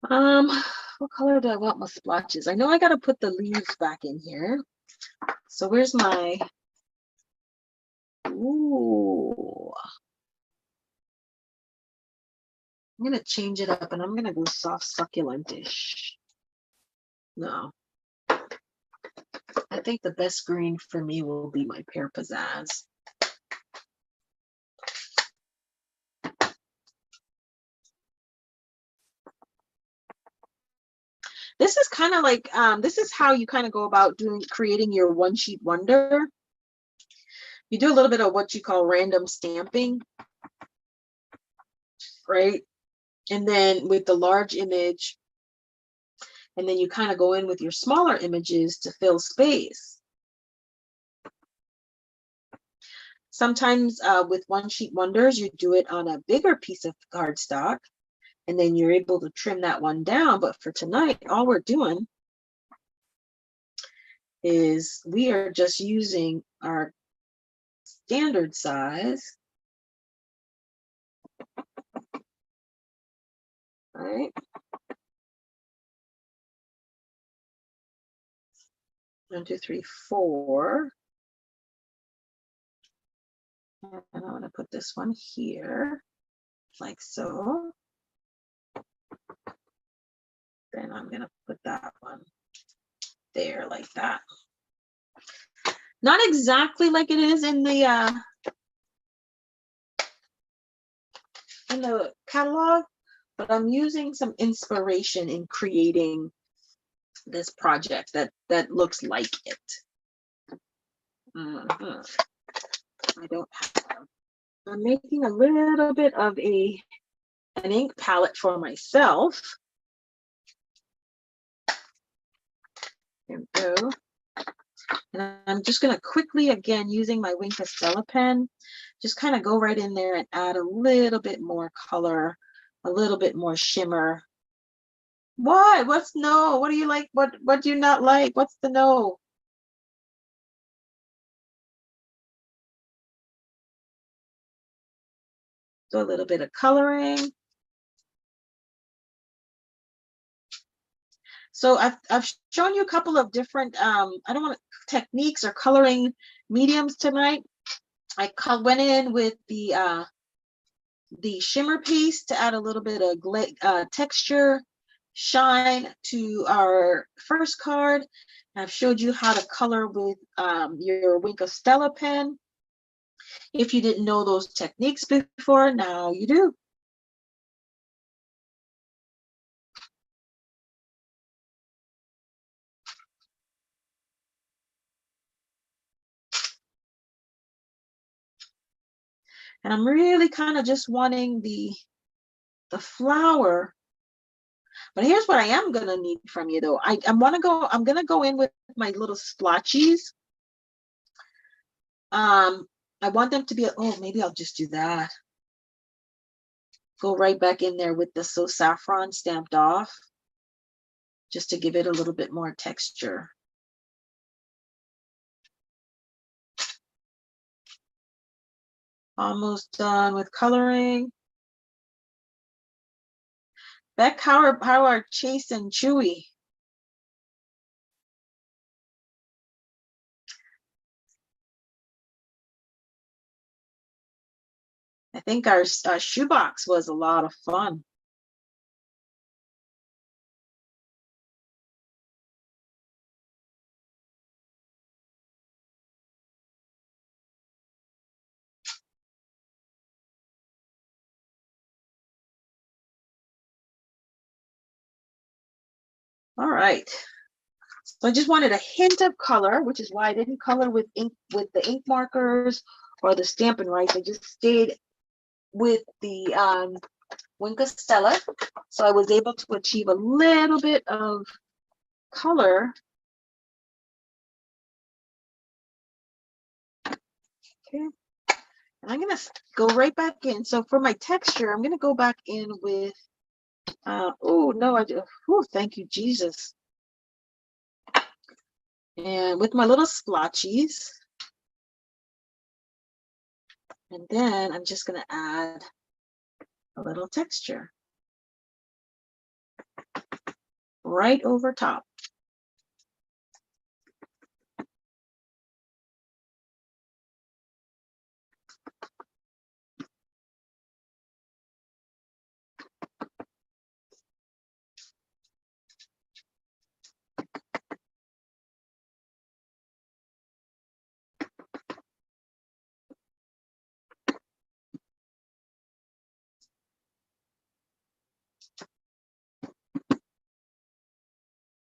What color do I want my splotches? I know I gotta put the leaves back in here. So where's my, ooh. I'm gonna change it up and I'm gonna go soft succulentish. No. I think the best green for me will be my Pear Pizzazz. This is kind of like, this is how you kind of go about creating your one sheet wonder. You do a little bit of what you call random stamping, right? And then with the large image, and then you kind of go in with your smaller images to fill space. Sometimes with one sheet wonders, you do it on a bigger piece of cardstock, and then you're able to trim that one down. But for tonight, all we're doing is we are just using our standard size, right? 1, 2, 3, 4. And I'm going to put this one here, like so. Then I'm going to put that one there, like that. Not exactly like it is in the catalog, but I'm using some inspiration in creating this project that looks like it. I don't have. I'm making a little bit of an ink palette for myself. There we go. And I'm just going to quickly, again, using my Wink Estella pen, just kind of go right in there and add a little bit more color, a little bit more shimmer. What? What's no? What do you like? What do you not like? What's the no? Do a little bit of coloring. So I've shown you a couple of different, I don't want techniques or coloring mediums tonight. I went in with the shimmer paste to add a little bit of texture, shine to our first card. I've showed you how to color with your Wink Estella pen. If you didn't know those techniques before, now you do. And I'm really kind of just wanting the flower. But here's what I am gonna need from you though. I'm gonna go in with my little splotchies. I want them to be, oh, maybe I'll just do that. Go right back in there with the So Saffron stamped off, just to give it a little bit more texture. Almost done with coloring. Beck, how are Chase and Chewy? I think our shoebox was a lot of fun. All right. So I just wanted a hint of color, which is why I didn't color with ink, with the ink markers or the Stampin' Rights. I just stayed with the Wink of Stella. So I was able to achieve a little bit of color. Okay. And I'm gonna go right back in. So for my texture, I'm gonna go back in with, oh no, thank you, Jesus. And with my little splotchies. And then I'm just gonna add a little texture right over top.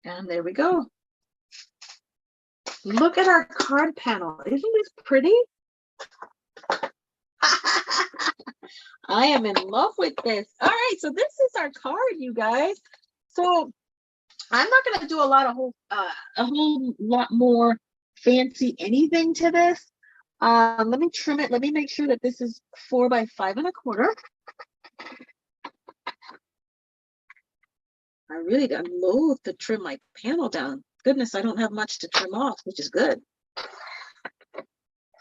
And there we go. Look at our card panel. Isn't this pretty? I am in love with this. All right, so this is our card, you guys. So I'm not going to do a whole lot more fancy anything to this. Let me trim it. Let me make sure that this is 4 by 5 1/4. I really got loath to trim my panel down. Goodness, I don't have much to trim off, which is good.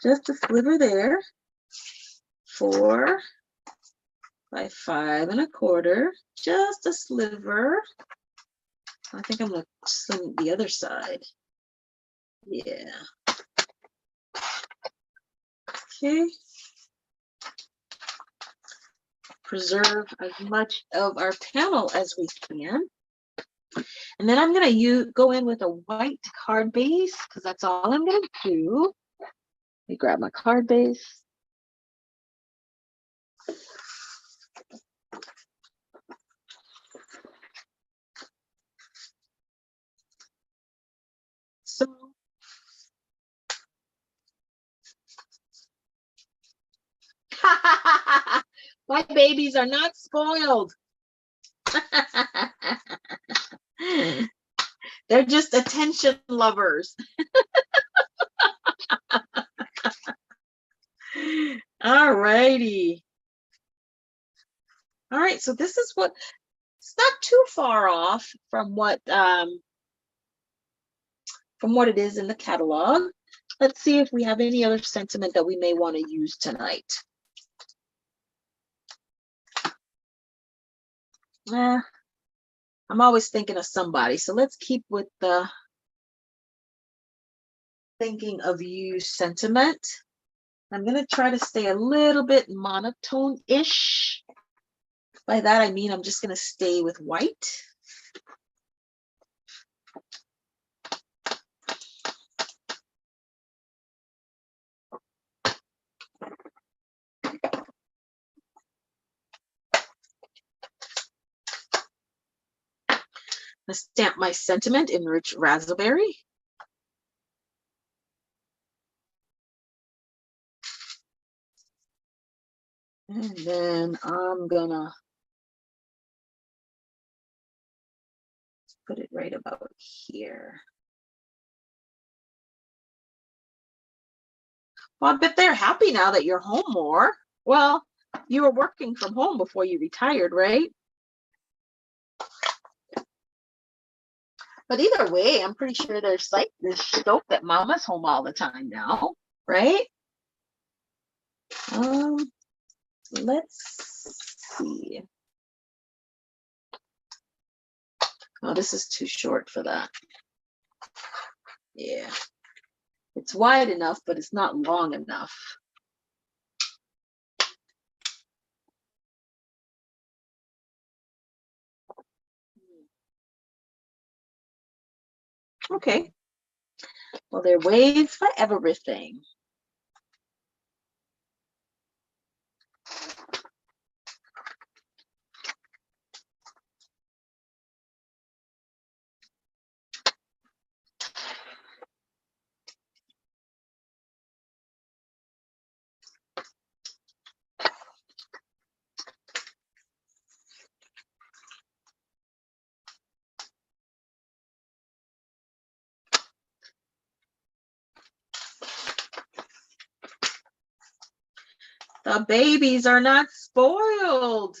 Just a sliver there. 4 by 5 1/4. Just a sliver. I think I'm going to slim the other side. Yeah. Okay. Preserve as much of our panel as we can. And then I'm going to go in with a white card base because that's all I'm going to do. Let me grab my card base. So my babies are not spoiled. They're just attention lovers. All righty. All right, so this is what, it's not too far off from what it is in the catalog. Let's see if we have any other sentiment that we may want to use tonight. I'm always thinking of somebody, so let's keep with the thinking of you sentiment. I'm going to try to stay a little bit monotone-ish. By that, I mean I'm just going to stay with white. I'm going to stamp my sentiment in rich raspberry. And then I'm gonna put it right about here. Well, I bet they're happy now that you're home more. Well, you were working from home before you retired, right? But either way, I'm pretty sure there's like this stoked that mama's home all the time now, right? Let's see. Oh, this is too short for that. Yeah. It's wide enough, but it's not long enough. Okay. Well, there are ways for everything. The babies are not spoiled.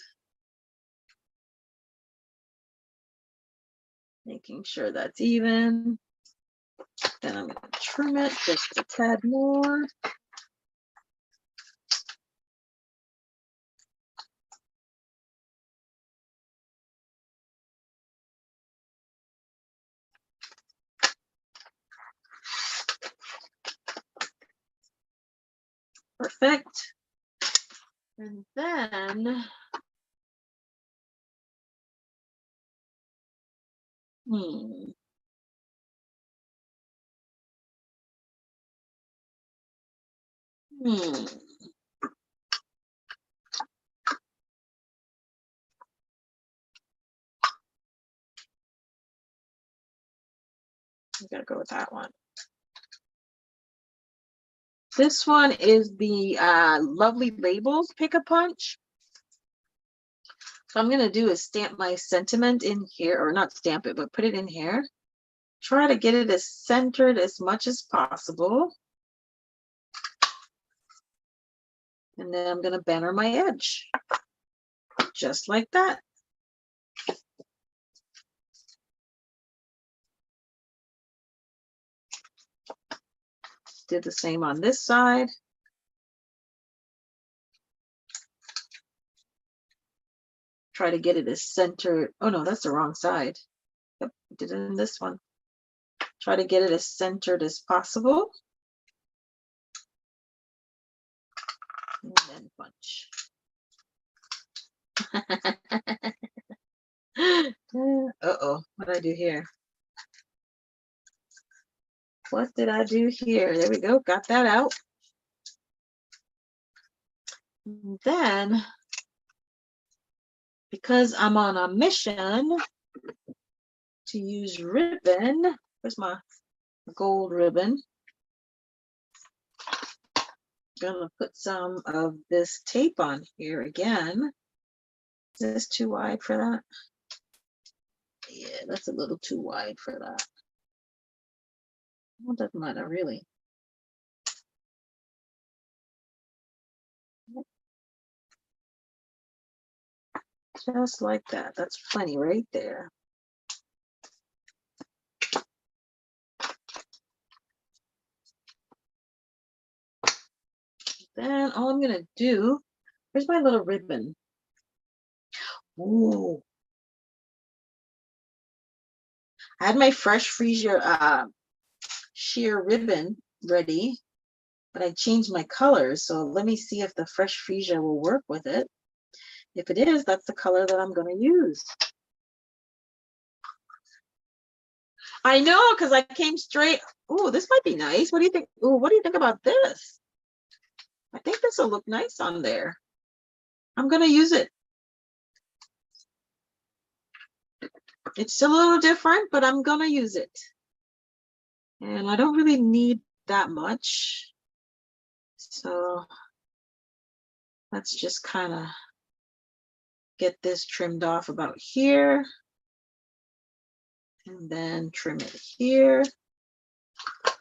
Making sure that's even. Then I'm going to trim it just a tad more. Perfect. And then, I gotta go with that one. This one is the Lovely Labels Pick-a-Punch. So I'm gonna do is stamp my sentiment in here, or not stamp it, but put it in here. Try to get it as centered as much as possible. And then I'm gonna banner my edge, just like that. Did the same on this side. Try to get it as centered. Oh no, that's the wrong side. Yep, did it in this one. Try to get it as centered as possible. And then punch. Uh-oh, what did I do here? What did I do here? There we go, got that out. And then, because I'm on a mission to use ribbon, where's my gold ribbon? I'm gonna put some of this tape on here again. Is this too wide for that? Yeah, that's a little too wide for that. Well, doesn't matter really. Just like that. That's plenty right there. Then all I'm gonna do, where's my little ribbon? Ooh. I had my fresh freezer sheer ribbon ready, but I changed my colors. So let me see if the fresh freezer will work with it. If it is, that's the color that I'm gonna use. I know, because I came straight. Ooh, this might be nice. What do you think? Ooh, what do you think about this? I think this will look nice on there. I'm gonna use it. It's a little different, but I'm gonna use it. And I don't really need that much. So let's just kind of get this trimmed off about here. And then trim it here,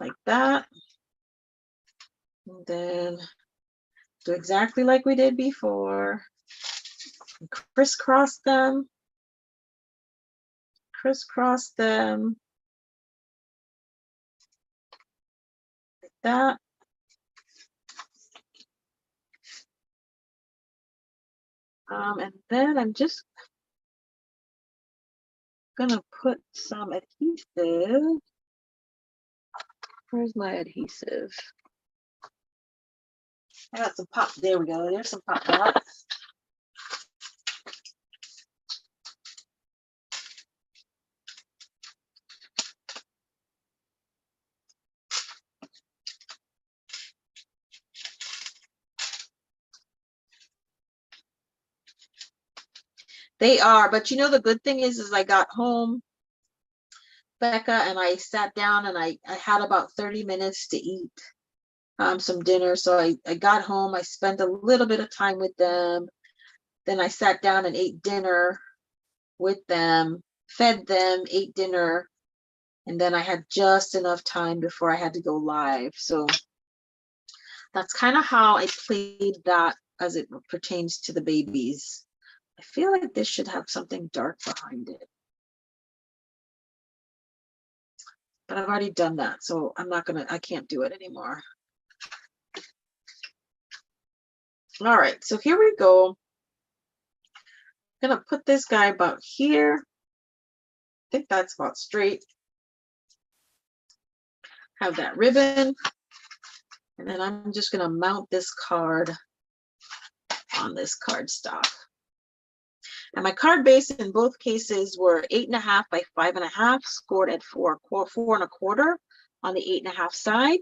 like that. And then do exactly like we did before. Crisscross them. Crisscross them. Like that. And then I'm just gonna put some adhesive. Where's my adhesive? I got some pop. There we go. There's some pop dots. They are, but you know, the good thing is I got home, Becca, and I sat down and I had about 30 minutes to eat some dinner. So I got home, I spent a little bit of time with them. Then I sat down and ate dinner with them, fed them, ate dinner, and then I had just enough time before I had to go live. So that's kind of how I played that as it pertains to the babies. I feel like this should have something dark behind it. But I've already done that, so I can't do it anymore. All right, so here we go. I'm gonna put this guy about here. I think that's about straight. Have that ribbon. And then I'm just gonna mount this card on this cardstock. And my card base in both cases were 8.5 by 5.5, scored at 4 1/4 on the 8.5 side.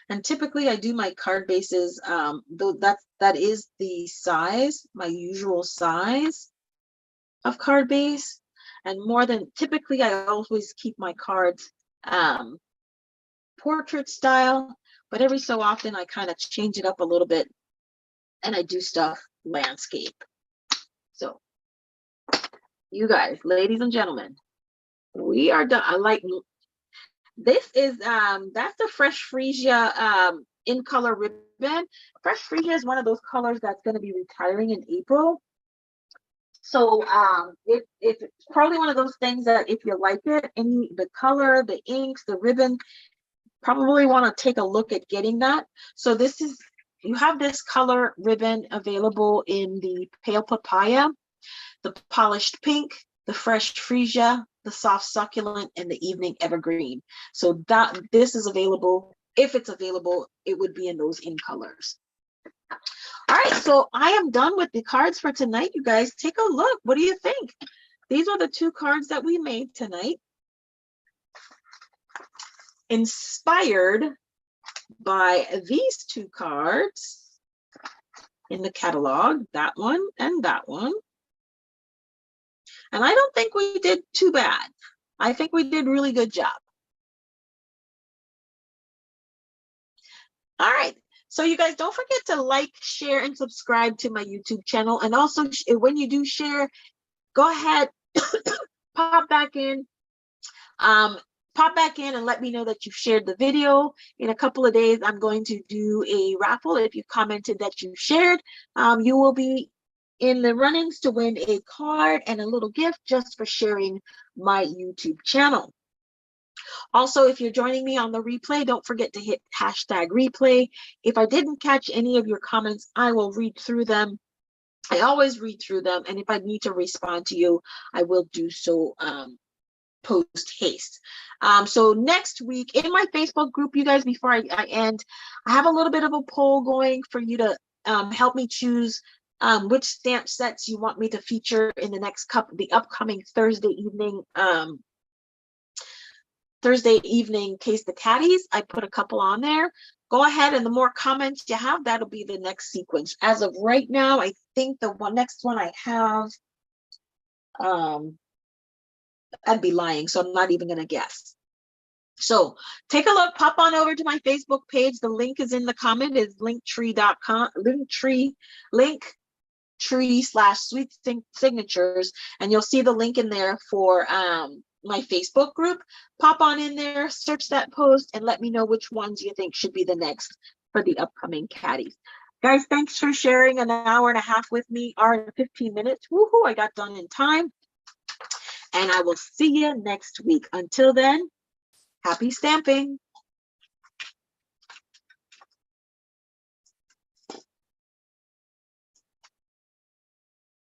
And typically I do my card bases, though that is the size, my usual size of card base. And more than typically, I always keep my cards portrait style, but every so often I kind of change it up a little bit and I do stuff landscape. So you guys, ladies and gentlemen, we are done. I like this is that's the Fresh Freesia in color ribbon. Fresh Freesia is one of those colors that's going to be retiring in April. So it's probably one of those things that if you like it, the color, the inks, the ribbon, probably want to take a look at getting that. So this is, you have this color ribbon available in the pale papaya, the polished pink, the fresh freesia, the soft succulent, and the evening evergreen. So this is available. If it's available, it would be in those in colors. All right, so I am done with the cards for tonight. You guys take a look. What do you think? These are the 2 cards that we made tonight. Inspired by these 2 cards in the catalog, that one and that one. And I don't think we did too bad. I think we did a really good job. All right. So you guys don't forget to like, share, and subscribe to my YouTube channel. And also when you do share, go ahead, pop back in and let me know that you've shared the video. In a couple of days, I'm going to do a raffle. If you commented that you shared, you will be in the runnings to win a card and a little gift just for sharing my YouTube channel. Also, if you're joining me on the replay, don't forget to hit #replay. If I didn't catch any of your comments, I will read through them. I always read through them, and if I need to respond to you, I will do so post haste. So next week in my Facebook group, you guys, before I end, I have a little bit of a poll going for you to help me choose which stamp sets you want me to feature in the upcoming Thursday evening Case the Catties. I put a couple on there. Go ahead, and the more comments you have, that'll be the next sequence. As of right now, I think the next one I have, I'd be lying, so I'm not even going to guess. So take a look, pop on over to my Facebook page. The link is in the comment. It's linktree.com, linktree/sweet signatures, and you'll see the link in there for my Facebook group. Pop on in there, search that post, and let me know which ones you think should be the next for the upcoming Catties. Guys, thanks for sharing an hour and a half with me, or 15 minutes. Woohoo, I got done in time. And I will see you next week. Until then, happy stamping.